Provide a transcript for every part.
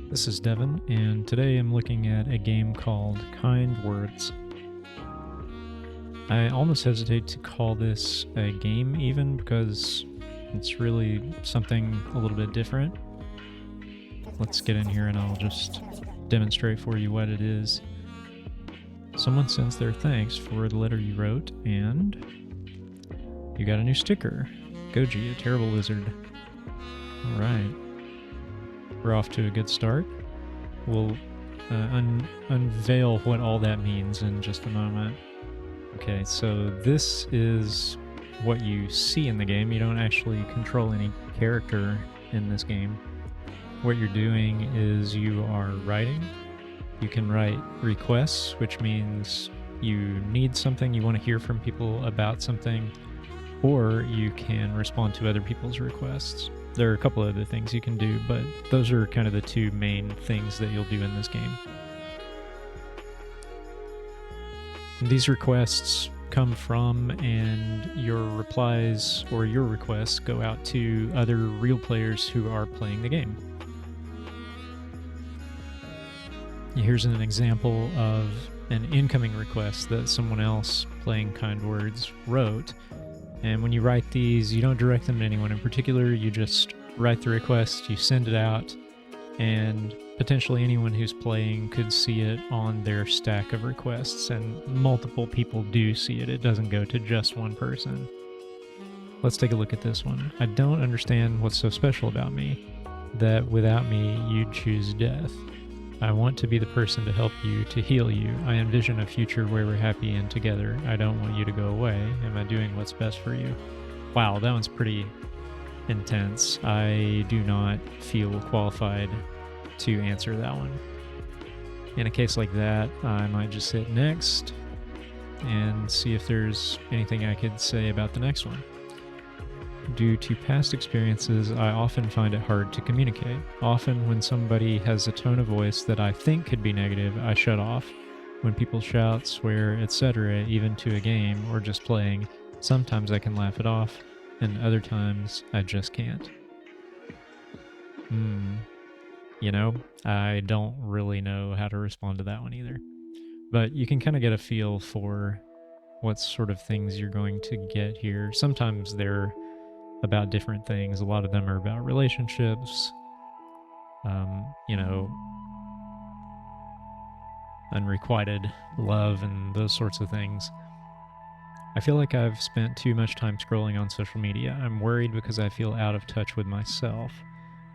This is Devin, and today I'm looking at a game called Kind Words. I almost hesitate to call this a game even because it's really something a little bit different. Let's get in here and I'll just demonstrate for you what it is. Someone sends their thanks for the letter you wrote, and you got a new sticker. Goji, a terrible lizard. Alright. We're off to a good start. We'll unveil what all that means in just a moment. Okay, so this is what you see in the game. You don't actually control any character in this game. What you're doing is you are writing. You can write requests, which means you need something, you want to hear from people about something, or you can respond to other people's requests. There are a couple other things you can do, but those are kind of the two main things that you'll do in this game. These requests come from, and your replies or your requests go out to other real players who are playing the game. Here's an example of an incoming request that someone else playing Kind Words wrote. And when you write these, you don't direct them to anyone in particular. You just write the request, you send it out, and potentially anyone who's playing could see it on their stack of requests, and multiple people do see it. It doesn't go to just one person. Let's take a look at this one. I don't understand what's so special about me, that without me, you'd choose death. I want to be the person to help you, to heal you. I envision a future where we're happy and together. I don't want you to go away. Am I doing what's best for you? Wow, that one's pretty intense. I do not feel qualified to answer that one. In a case like that, I might just hit next and see if there's anything I could say about the next one. Due to past experiences, I often find it hard to communicate. Often when somebody has a tone of voice that I think could be negative, I shut off. When people shout, swear, etc., even to a game or just playing, sometimes I can laugh it off, and other times I just can't. I don't really know how to respond to that one either. But you can kind of get a feel for what sort of things you're going to get here. Sometimes they're about different things. A lot of them are about relationships, unrequited love and those sorts of things. I feel like I've spent too much time scrolling on social media. I'm worried because I feel out of touch with myself.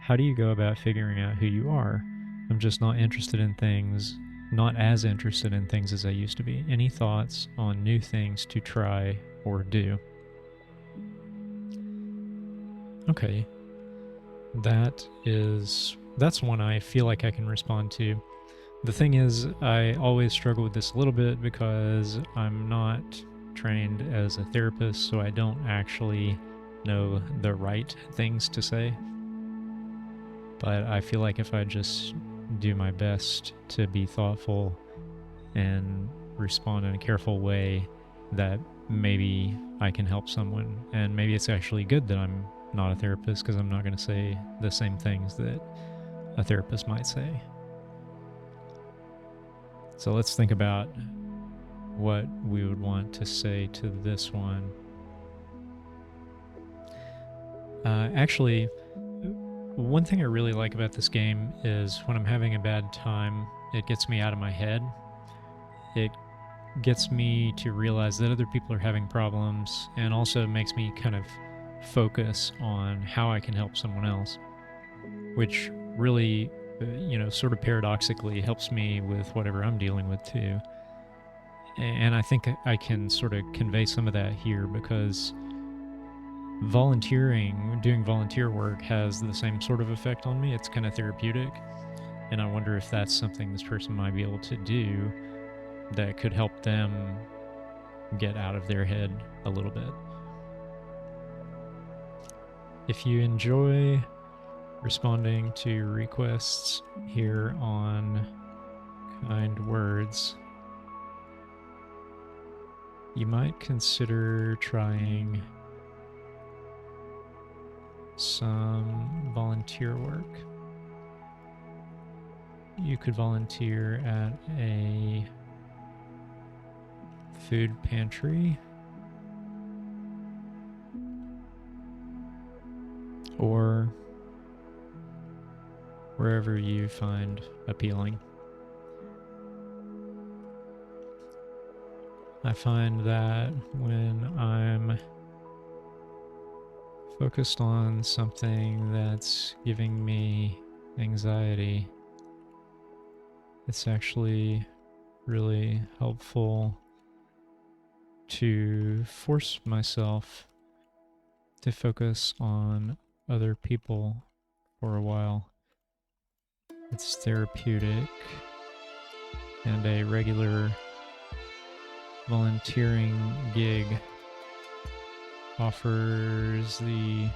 How do you go about figuring out who you are? I'm just not interested in things, not as interested in things as I used to be. Any thoughts on new things to try or do? Okay, that's one I feel like I can respond to. The thing is, I always struggle with this a little bit because I'm not trained as a therapist, so I don't actually know the right things to say. But I feel like if I just do my best to be thoughtful and respond in a careful way, that maybe I can help someone. And maybe it's actually good that I'm not a therapist, because I'm not going to say the same things that a therapist might say. So let's think about what we would want to say to this one. Actually, one thing I really like about this game is when I'm having a bad time, it gets me out of my head. It gets me to realize that other people are having problems, and also makes me kind of focus on how I can help someone else, which really, sort of paradoxically helps me with whatever I'm dealing with too. And I think I can sort of convey some of that here, because doing volunteer work has the same sort of effect on me. It's kind of therapeutic, and I wonder if that's something this person might be able to do that could help them get out of their head a little bit. If you enjoy responding to requests here on Kind Words, you might consider trying some volunteer work. you could volunteer at a food pantry or wherever you find appealing. I find that when I'm focused on something that's giving me anxiety, it's actually really helpful to force myself to focus on other people for a while. It's therapeutic, and a regular volunteering gig offers the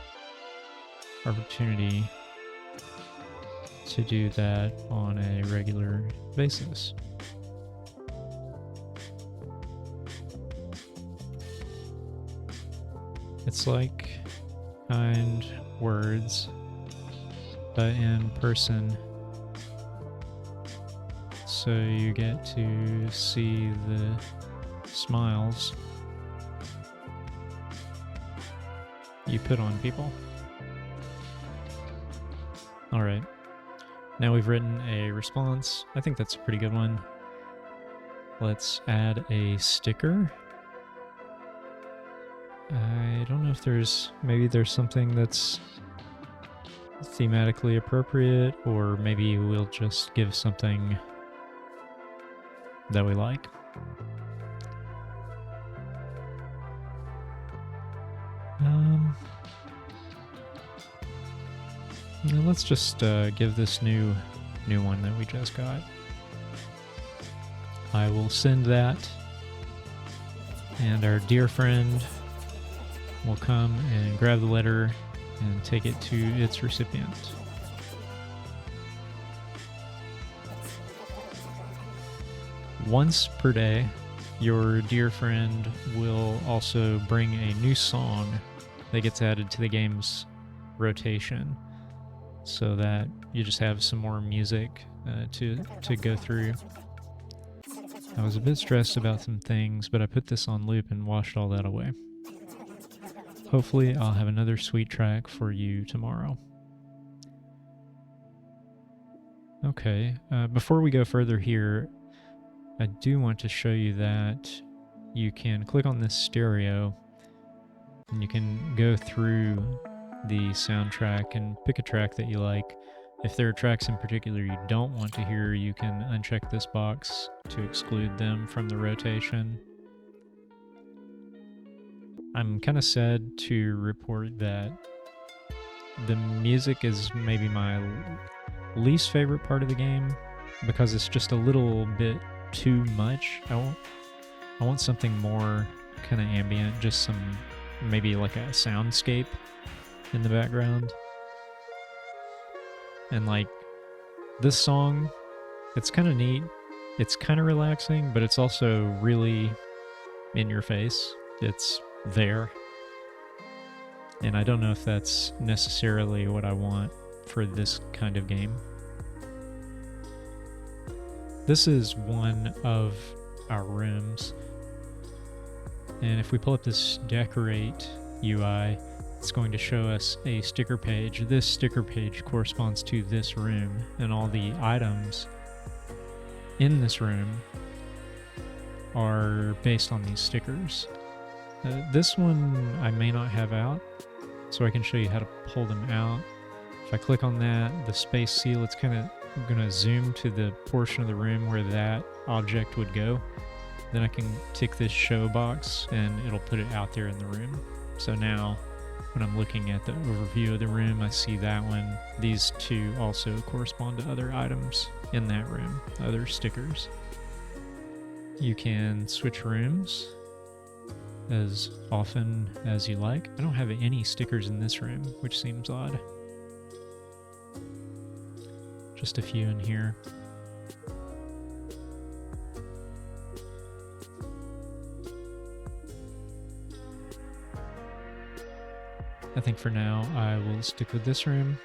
opportunity to do that on a regular basis. It's like kind words, but in person, so you get to see the smiles you put on people. All right, now we've written a response. I think that's a pretty good one. Let's add a sticker. I don't know if maybe there's something that's thematically appropriate, or maybe we'll just give something that we like. Let's just give this new one that we just got. I will send that, and our dear friend will come and grab the letter and take it to its recipient. Once per day, your dear friend will also bring a new song that gets added to the game's rotation, so that you just have some more music to go through. I was a bit stressed about some things, but I put this on loop and washed all that away. Hopefully I'll have another sweet track for you tomorrow. Okay, before we go further here, I do want to show you that you can click on this stereo and you can go through the soundtrack and pick a track that you like. If there are tracks in particular you don't want to hear, you can uncheck this box to exclude them from the rotation. I'm kind of sad to report that the music is maybe my least favorite part of the game, because it's just a little bit too much. I want something more kind of ambient, just some, maybe like a soundscape in the background. And like this song, it's kind of neat, it's kind of relaxing, but it's also really in your face. It's there, and I don't know if that's necessarily what I want for this kind of game. This is one of our rooms, and if we pull up this decorate UI, it's going to show us a sticker page. This sticker page corresponds to this room, and all the items in this room are based on these stickers. This one I may not have out, so I can show you how to pull them out. If I click on that, the space seal, it's kind of going to zoom to the portion of the room where that object would go. Then I can tick this show box and it'll put it out there in the room. So now when I'm looking at the overview of the room, I see that one. These two also correspond to other items in that room, other stickers. You can switch rooms as often as you like. I don't have any stickers in this room, which seems odd. Just a few in here. I think for now I will stick with this room.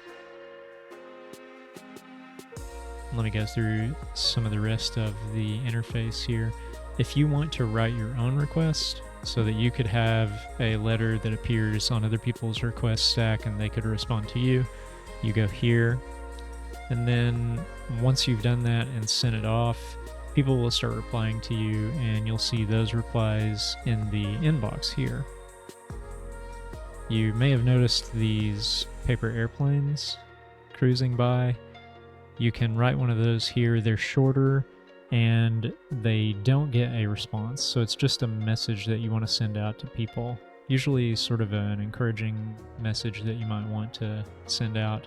let me go through some of the rest of the interface here. If you want to write your own request so that you could have a letter that appears on other people's request stack and they could respond to you, you go here. And then once you've done that and sent it off, people will start replying to you, and you'll see those replies in the inbox here. You may have noticed these paper airplanes cruising by. You can write one of those here. They're shorter and they don't get a response, so it's just a message that you want to send out to people. Usually sort of an encouraging message that you might want to send out.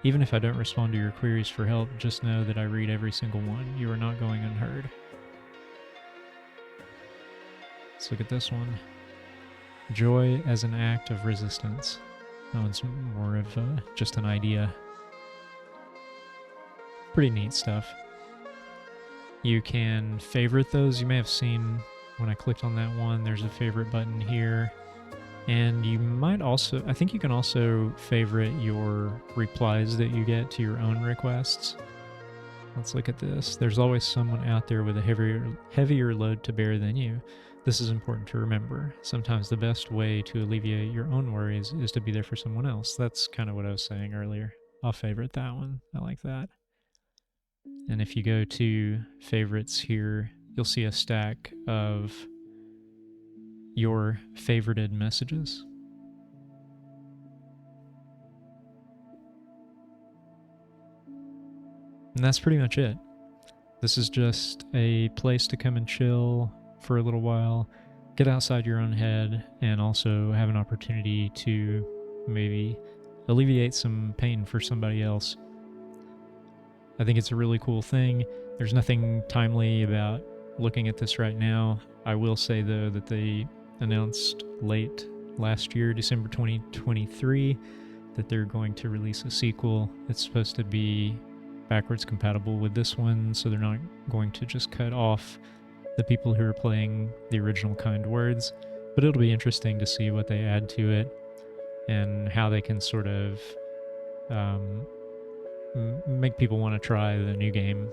Even if I don't respond to your queries for help, just know that I read every single one. You are not going unheard. Let's look at this one. Joy as an act of resistance. That one's more of just an idea. Pretty neat stuff. You can favorite those. You may have seen when I clicked on that one, there's a favorite button here. And you might also, I think you can also favorite your replies that you get to your own requests. Let's look at this. There's always someone out there with a heavier load to bear than you. This is important to remember. Sometimes the best way to alleviate your own worries is to be there for someone else. That's kind of what I was saying earlier. I'll favorite that one. I like that. And if you go to favorites here, you'll see a stack of your favorited messages. And that's pretty much it. This is just a place to come and chill for a little while, get outside your own head, and also have an opportunity to maybe alleviate some pain for somebody else. I think it's a really cool thing. There's nothing timely about looking at this right now. I will say, though, that they announced late last year, December 2023, that they're going to release a sequel. It's supposed to be backwards compatible with this one, so they're not going to just cut off the people who are playing the original Kind Words, but it'll be interesting to see what they add to it and how they can sort of make people want to try the new game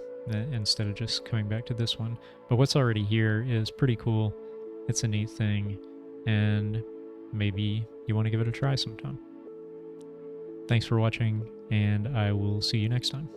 instead of just coming back to this one. But what's already here is pretty cool. It's a neat thing, and maybe you want to give it a try sometime. Thanks for watching, and I will see you next time.